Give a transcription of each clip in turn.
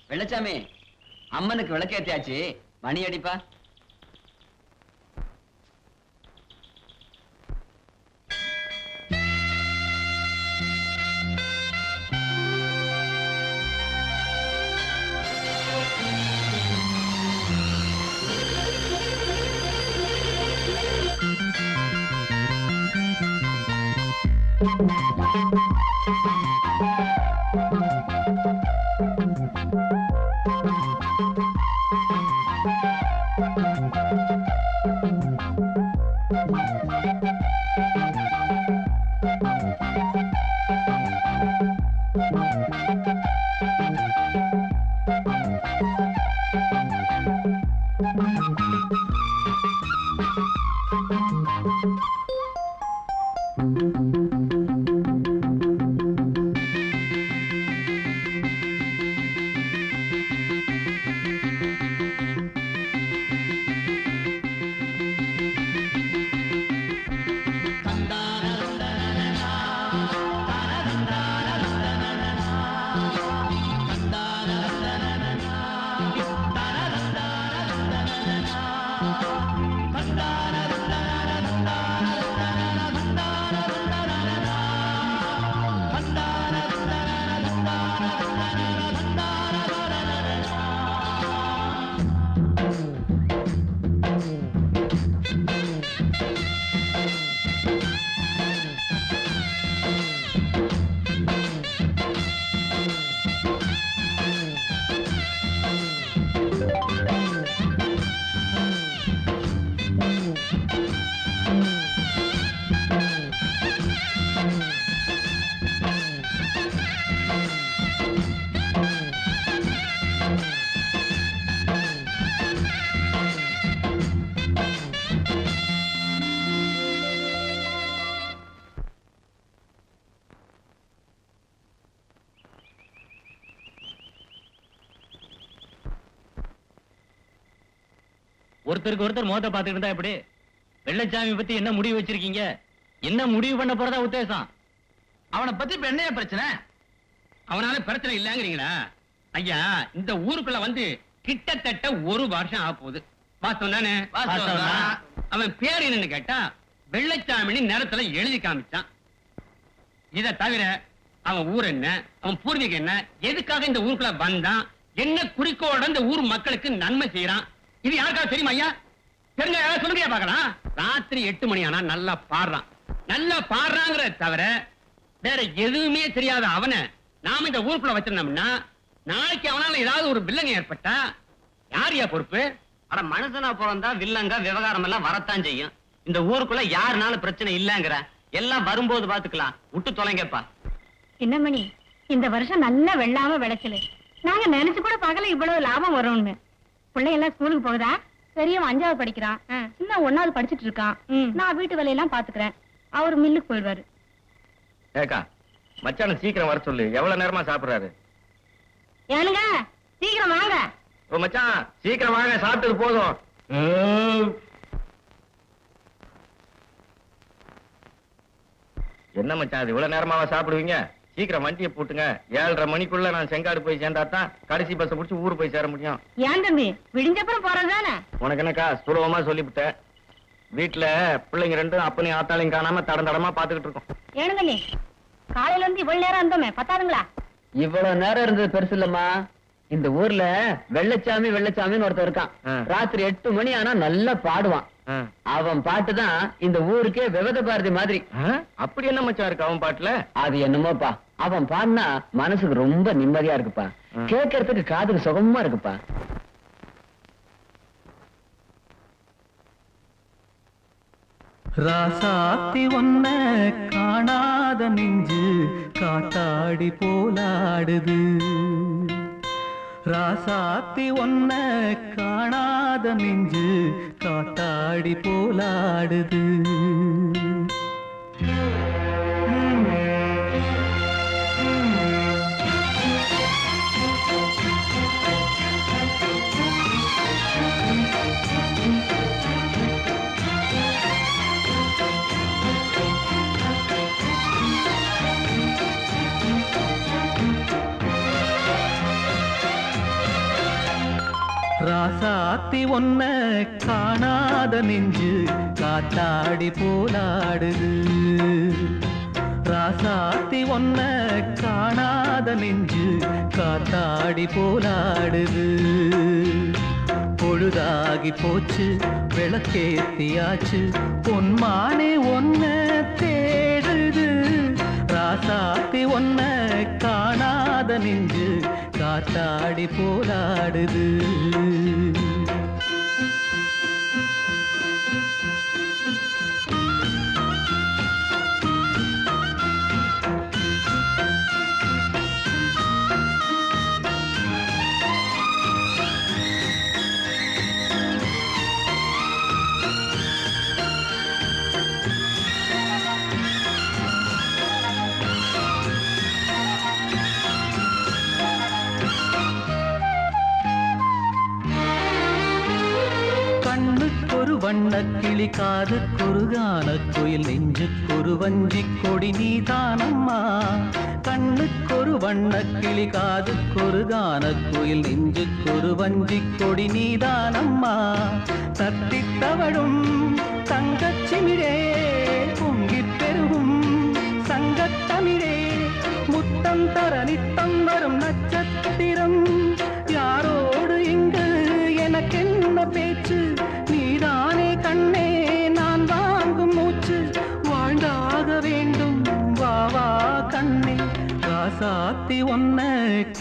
வெள்ளச்சாமி, அம்மனுக்கு விளக்கேத்தியாச்சு, மணி அடிப்பா. ஒருத்தருக்கு ஒருத்தர் மோத பாத்துக்கிட்டு இருந்தா எப்படி? வெள்ளச்சாமி பத்தி என்ன முடிவு வச்சிருக்கீங்க? என்ன முடிவு பண்ண போறதா உத்தேசம்? அவனை பத்தி இப்ப என்ன பிரச்சனை? அவனால பிரச்சனை இல்லங்கிறீங்களா? ஐயா, இந்த ஊருக்குள்ள வந்து கிட்டத்தட்ட 1 வருஷம் ஆக போகுது. வாஸ்தவம் தானே? அவன் பேர் என்னன்னு கேட்டா வெள்ளச்சாமின்னு நேரத்துல எழுதி காமிச்சான். இத தவிர அவன் ஊர் என்ன, அவன் பூர்வீகம் என்ன, எதுக்காக இந்த ஊருக்குள்ள வந்தான், என்ன குறிக்கோட இந்த ஊர் மக்களுக்கு நன்மை செய்யறான், இது யாருக்காவது தெரியுமா ஐயா? தெரிஞ்ச யாராவது சொல்லுங்க பார்க்கலாம். ராத்திரி 8 மணி ஆனா நல்லா பாடுறான். நல்லா பாடுறாங்கிறத தவிர வேற எதுவுமே தெரியாத அவனை நாம இந்த ஊருக்குள்ள வச்சிருந்தோம்னா நாளைக்கு அவனால ஏதாவது ஒரு வில்லங்க ஏற்பட்டா யாரையா பொறுப்பு? அட, மனுஷனா பிறந்தா வில்லங்க விவகாரம் எல்லாம் வரத்தான் செய்யும். இந்த ஊருக்குள்ள யாருனாலும் பிரச்சனை இல்லங்கிற, எல்லாம் வரும்போது பாத்துக்கலாம். விட்டு தொலைங்கப்பா. என்ன மணி, இந்த வருஷம் நல்லா வெள்ளாம விளைச்சல. நாங்க நினைச்சு கூட பார்க்கல இவ்வளவு லாபம் வரும்னு. பிள்ளைங்க ஸ்கூலுக்கு போகுதா? பெரியவன் 5வது படிக்கிறான், சின்ன 1வது படிச்சிட்டு இருக்கான். நான் வீட்டு வேலையெல்லாம் பாத்துக்கிறேன். அவர் மில்லுக்கு போயிடுவாரு. ஏக்கா, மச்சான சீக்கிரம் வர சொல்லு. எவ்வளவு நேரமா சாப்பிடுறாரு? ஏனுங்க, சீக்கிரம் வாங்க. ஓ மச்சான், சீக்கிரம் வாங்க, சாப்பிட்டது போதும். என்ன மச்சான், அது இவ்வளவு நேரமாவா சாப்பிடுவீங்க? சீக்கிரம் வண்டியை போட்டுங்க. 7:30 மணிக்குள்ள நான் செங்காடு போய் சேர்ந்தாதான் கடைசி பஸ் பிடிச்சி ஊரு போய் சேர முடியும். ஏன் தம்பி, விடிஞ்சப்புறம் போறதுதானே? உனக்கு என்னக்கா சுலபமா சொல்லிவிட்டேன். வீட்டுல பிள்ளைங்க ரெண்டும் அப்பனையும் ஆத்தாளையும் காணாம தடமா பாத்துக்கிட்டு இருக்கோம். ஏனுங்க, நீ காலையில இருந்து இவ்வளவு நேரம் இருந்தோமே, பத்தாதுங்களா? இவ்வளவு நேரம் இருந்தது பெருசு இல்லம்மா. இந்த ஊர்ல வெள்ளச்சாமி வெள்ளச்சாமின்னு ஒருத்தர் இருக்கான். ராத்திரி 8 மணி ஆனா நல்லா பாடுவான். அவன் பாட்டுதான் இந்த ஊருக்கே விவத பாரதி மாதிரி. அப்படி என்ன மச்சான் இருக்கு அவன் பாட்டுல? அது என்னமோப்பா, அவன் பாடினா மனசுக்கு ரொம்ப நிம்மதியா இருக்குப்பா. கேட்கறதுக்கு காதுக்கு சுகமா இருக்குப்பா. ராசாத்தி ஒன்ன காணாத நெஞ்சு காத்தாடி போலாடுது. ராசாத்தி ஒன்ன காணாத நெஞ்சு காத்தாடி போலாடுது. ராசாத்தி ஒன்ன காணாத நெஞ்சு காத்தாடி போலாடுது. ராசாத்தி ஒன்ன காணாத நெஞ்சு காத்தாடி போலாடுது. பொழுதாகி போச்சு விளக்கேத்தியாச்சு பொன்மானே ஒன்ன தேடுது. ராசாத்தி ஒன்ன காணாத நெஞ்சு காத்தாடி போலாடுது. வண்ணக்கிளி காதுக்கொரு கானக்குயில் நெஞ்சுக்கொரு வஞ்சிக் கொடி நீதானம்மா. கண்ணுக்கொரு வண்ணக்கிளி காதுக்கொரு கானக்குயில் நெஞ்சுக்கொரு வஞ்சிக் கொடி நீதானம்மா. தத்தித் தவழும் தங்கச்சிமிழே பொங்கிப் பெருகும் சங்கத்தமிழே முத்தம் தர நித்தம் வரும் நட்சத்திரம். யாரோடு இங்கு எனக்கென்ன பேச்சு, நீதானே கண்ணே நான் வாங்கும் மூச்சு. வாழ்ந்தாக வேண்டும் வா வா கண்ணே. ராசாத்தி ஒன்ன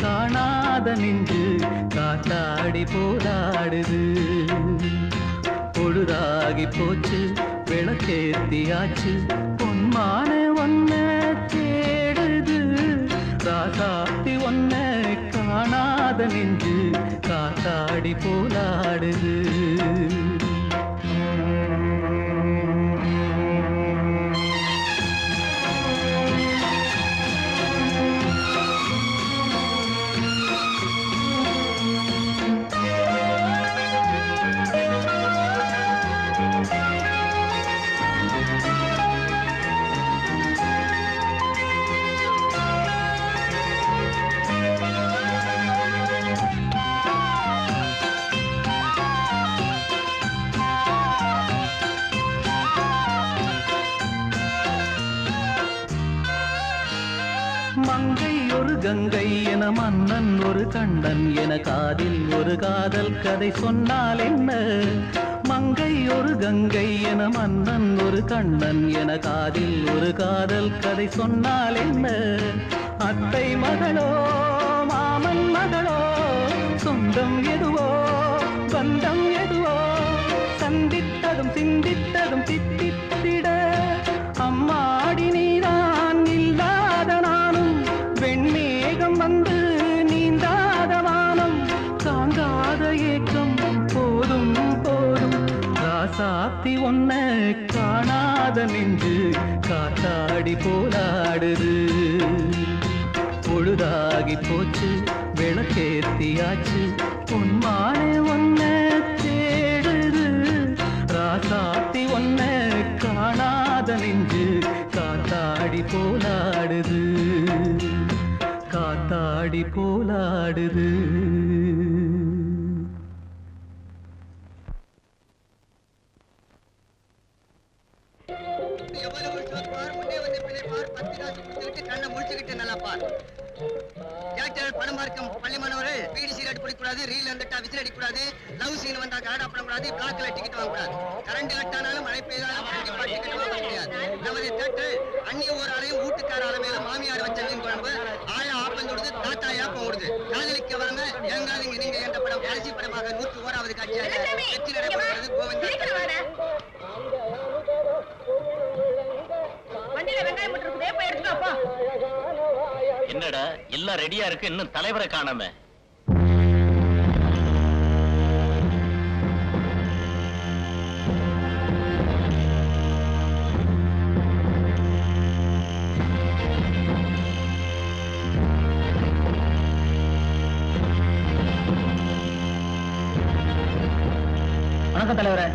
காணாத நெஞ்சு காத்தாடி போராடுது. பொழுதாகி போச்சு விளக்கேத்தியாச்சு பொன்மான ஒன்ன தேடுது. ராசாத்தி ஒன்ன காணாத நெஞ்சு காத்தாடி போராடுது. மங்கை ஒரு கங்கை என மன்னன் ஒரு கண்ணன் என காதில் ஒரு காதல் கதை சொன்னால் என்ன. மங்கை ஒரு கங்கை என மன்னன் ஒரு கண்ணன் என காதில் ஒரு காதல் கதை சொன்னால் என்ன. அத்தை மகளோ மாமன் மகளோ சொந்தம் எதுவோ பந்தம் எதுவோ சந்தித்ததும் சிந்தித்ததும் தித்தித்திட அம்மாடி நீதான் இல்லாத நானும் வெண்மேகம் வந்து நீந்தாத வானம் தாங்காத ஏக்கம் போதும் போதும். ராசாத்தி ஒன்ன காணாத நெஞ்சு காத்தாடி போராடுது. பொழுதாகி போச்சு விளக்கேத்தியாச்சு பொன்மானே ஒன்ன தேடுது. ராசாத்தி ஒன்ன காணாத நெஞ்சு காத்தாடி போலாடுது. காத்தாடி போலாடுது. எவ்வளவு சோத்பார் முன்னே வந்து பிழைப்பார் பத்து காசு கொடுத்துக்கிட்டு கண்ணை முடிச்சுக்கிட்டு நல்லா பார். தியேட்டர் படம் பார்க்கும் பள்ளி மாணவர்கள் பீடி சீரட் பிடிக்கூடாது, ரீல் வந்துட்டா விசில் அடிக்கூடாது, லவ் சீன் வந்தா கரடா பண்ணக்கூடாது, பிளாக்ல டிக்கெட் வாங்கக்கூடாது. கரண்ட் கட்டானாலும் மழை பெய்தாலும் கண்டிப்பா டிக்கெட் வாங்க முடியாது. நமது தியேட்டர் அந்நிய ஒரு ஆளையும் வீட்டுக்கார ஆள மேல மாமியார் வச்ச மீன் குழம்பு ஆயா ஆப்பம் தொடுது, தாத்தா ஏப்பம் ஓடுது. காதலிக்க வாங்க ஏங்காதீங்க நீங்க என்ற படம் கடைசி படமாக 101வது காட்சியாக வெற்றி நடைபெறுகிறது. கோவிந்தா என்னடா எல்லாம் ரெடியா இருக்கு, இன்னும் தலைவரை காணாம. வணக்கம் தலைவரே.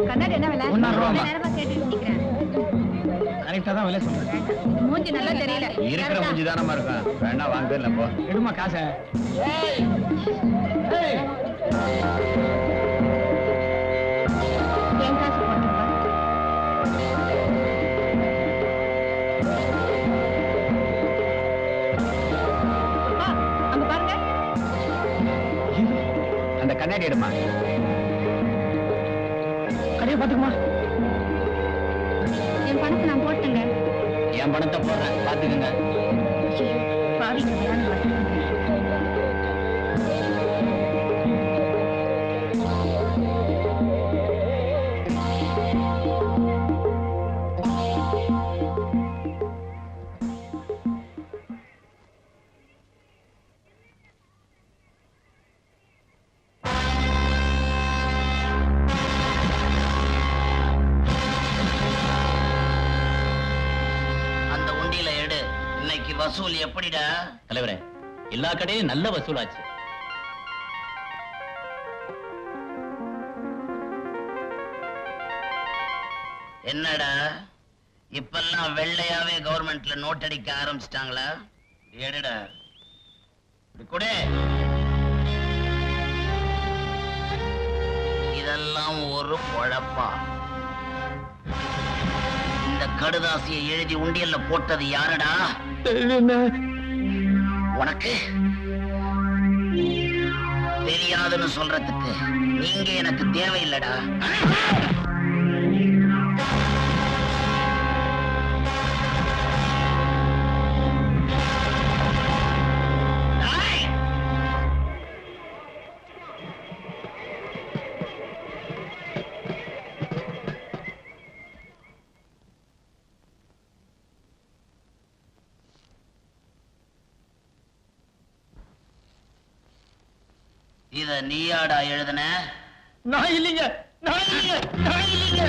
கண்ணாடி என்ன விலை? ரூபாம்மா. நேரமா கேட்டுட்டு நிக்கிறேன். கரெக்டா தான் விலை சொல்றேன். மூஞ்சி நல்லா தெரியல. இருக்கிற மூஞ்சி தானமா இருக்கும். வேணா வாங்க இல்ல போ. எடுமா காசை. என் காசு போட்டுப்பா. அப்பா, அங்க பாருங்க. அந்த கண்ணாடி எடுமா. கடையை பாத்துக்குமா. என் பணத்தை நான் போட்டேங்க. என் பணத்தை போடுறேன் பாத்துக்கங்க. பாவிங்க வேணாம் பாத்துக்கங்க. அந்த உண்டியில எடு. இன்னைக்கு வசூல் எப்படிடா? தலைவரே, எல்லா கடையும் நல்ல வசூலாச்சு. என்னடா இப்பெல்லாம் வெள்ளையாவே கவர்மெண்ட்ல நோட் அடிக்க ஆரம்பிச்சிட்டாங்களா? எடுடா. இப்படி கொடு. இதெல்லாம் ஒரு பொழப்பா? இந்த கடுதாசியை எழுதி உண்டியல்ல போட்டது யாருடா? உனக்கு தெரியாதுன்னு சொல்றதுக்கு நீங்க எனக்கு தேவையில்லடா. இத நீயாடா எழுதுன? நான் இல்லைங்க, நான் இல்லைங்க, நான் இல்லைங்க.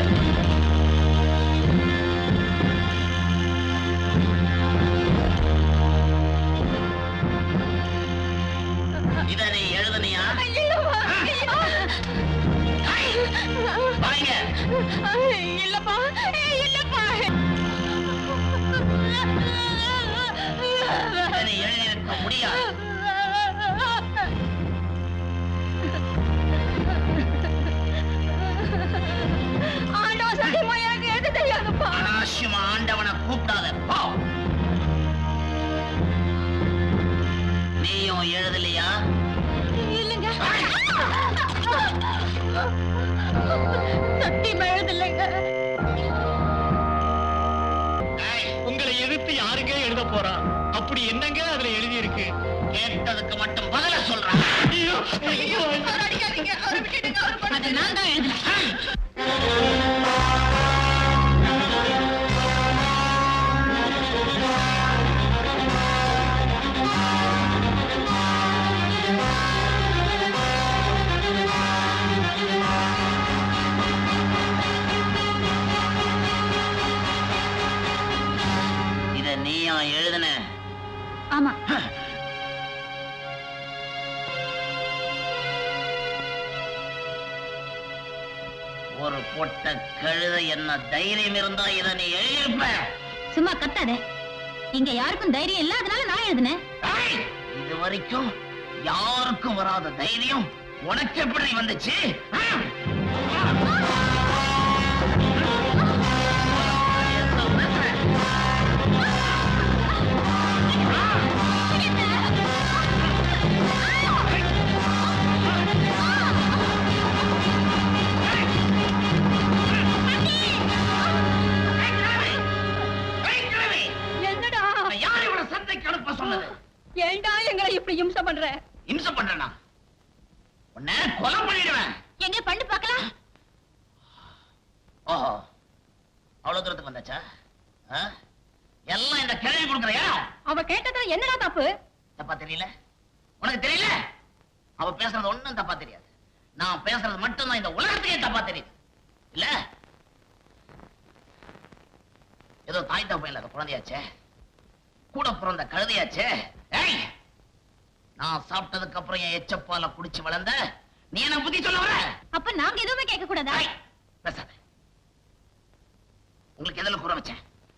இத நீ எழுதுனியா? பாருங்க. இல்லப்பா, இல்லப்பா. இத நீ எழுதியிருக்க முடியாது. ஆண்டவன் சத்தியமா எனக்கு எழுத தெரியாதுப்பா. அனாவசியமா ஆண்டவனை கூப்பிடாத. போ. நீயும் எழுதலையா? இல்லைங்க. சத்தியமா எழுதலைங்க. உங்களை எதிர்த்து யாருங்க எழுத போறான்? அப்படி என்னங்க அதுல எழுதி இருக்கு? கேட்டதுக்கு மட்டும் பதில சொல்றான். அவரை அடிக்காதீங்க, அவரை விட்டுடுங்க, அவரை பண்ணாதீங்க. அதை நான் தான் எழுதுனேன். இத நீயா எழுதுன? ஆமா. ஒரு பொட்ட கழுத என்ன தைரியம் இருந்தா இத நீ எழுதியிருப்ப. சும்மா கத்தாத. இங்க யாருக்கும் தைரியம் இல்ல, அதனால நான் எழுதுனேன். ஏய், இது வரைக்கும் யாருக்கும் வராத தைரியம் உனக்கு எப்படி வந்துச்சு? என்னடா? யார் இவனை சந்தைக்கு அனுப்ப சொன்னது? ஏண்டா எங்களை இப்படி இம்சை பண்ற? இம்சை பண்றனா? உன்னை கொலை பண்ணிடுவேன். எங்க பண்ணு பார்க்கலாம். ஓஹோ, அவ்வளவு தூரத்துக்கு வந்தாச்சா? ஆ? எல்லாம் இந்த கிழவி கொடுக்குறியா? அவ கேட்டதுல என்னடா தப்பு? தப்பா தெரியல? உனக்கு தெரியல? அவ பேசுறது ஒண்ணும் தப்பா தெரியாது. நான் பேசுறது மட்டும்தான் இந்த உலகத்துக்கே தப்பா தெரியுது. இல்ல ஏதோ தாய் தப்ப இல்லாத குழந்தையாச்சே, கூட பிறந்த கழுதையாச்சே. ஏய், நான் சாப்பிட்டதுக்கு அப்புறம் என் எச்சப்பால குடிச்சு வளர்ந்த நீ என்ன புத்தி சொல்ல வர? அப்ப நாங்க எதுவுமே கேட்க கூடாதா? ஏய், பேசாத.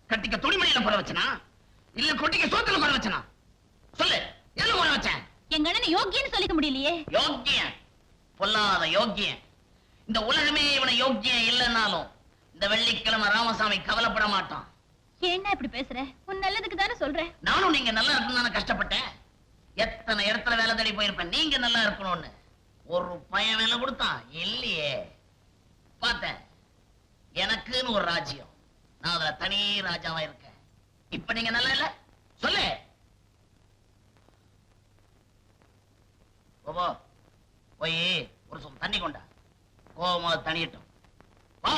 கட்டிக்க துணிமணியில குறை வச்சனா இல்ல கொட்டிக்க சோத்துல குறை வச்சனா சொல்லு என்ன குறை வச்சேன் எங்க அண்ணனை யோக்கியன்னு சொல்லிக்க முடியலையே. யோக்கியன் பொல்லாத யோக்கியன். இந்த உலகமே இவனை யோக்கியம் இல்லைன்னாலும் இந்த வெள்ளிக்கிழமை ராமசாமி கவலைப்பட மாட்டான். என்ன இப்படி பேசுற? உன் நல்லதுக்கு தானே சொல்றேன். நானும் நீங்க நல்லா இருக்கணும்னு கஷ்டப்பட்டேன். எத்தனை இடத்துல வேலை தேடி போயிருப்பேன் நீங்க நல்லா இருக்கணும்னு. ஒரு பையன் வேலை கொடுத்தான் இல்லையே. பார்த்தேன் எனக்குன்னு ஒரு ராஜ்யம், நான் அதுல தனி ராஜாவா இருக்கேன். இப்ப நீங்க நல்லா இல்ல சொல்லு. போய் ஒரு சொல் தண்ணி கொண்டா, கோவமா தனியட்டும். வா.